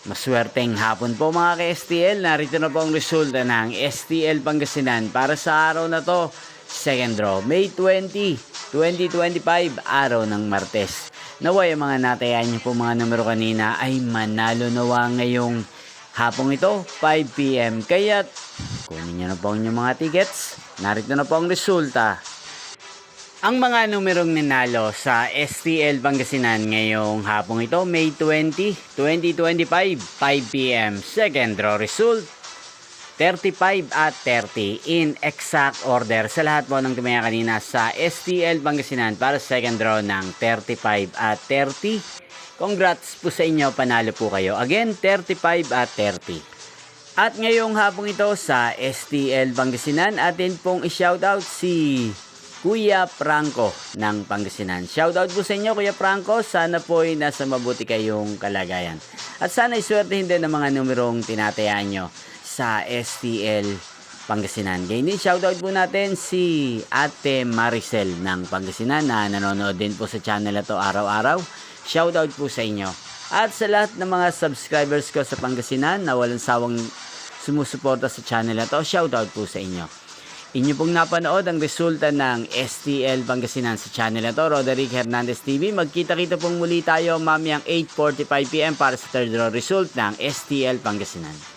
Maswerteng hapon po mga ka-STL. Narito na po ang resulta ng STL Pangasinan para sa araw na to. Second draw, May 20, 2025, araw ng Martes. Naway ang mga natayan niyo po mga numero kanina ay manalo nawa ngayong hapong ito, 5 PM. Kaya't kunin niyo na po ang inyong mga tickets. Narito na po ang resulta. Ang mga numerong nanalo sa STL Pangasinan ngayong hapong ito, May 20, 2025, 5 PM. Second draw result, 35 at 30 in exact order sa lahat po ng tumaya kanina sa STL Pangasinan para second draw ng 35 at 30. Congrats po sa inyo, panalo po kayo. Again, 35 at 30. At ngayong hapong ito sa STL Pangasinan, atin pong i-shoutout si Kuya Franco ng Pangasinan. Shoutout po sa inyo, Kuya Franco. Sana po ay nasa mabuti kayong kalagayan. At sana iswertehin din ng mga numerong tinatayaan nyo sa STL Pangasinan. Ganyan din, shoutout po natin si Ate Maricel ng Pangasinan na nanonood din po sa channel na to araw-araw. Shoutout po sa inyo. At sa lahat ng mga subscribers ko sa Pangasinan na walang sawang sumusuporta sa channel na to, shoutout po sa inyo. Inyo pong napanood ang resulta ng STL Pangasinan sa channel na to, Roderick Hernandez TV. Magkita-kita pong muli tayo mamayang 8:45 PM para sa third draw result ng STL Pangasinan.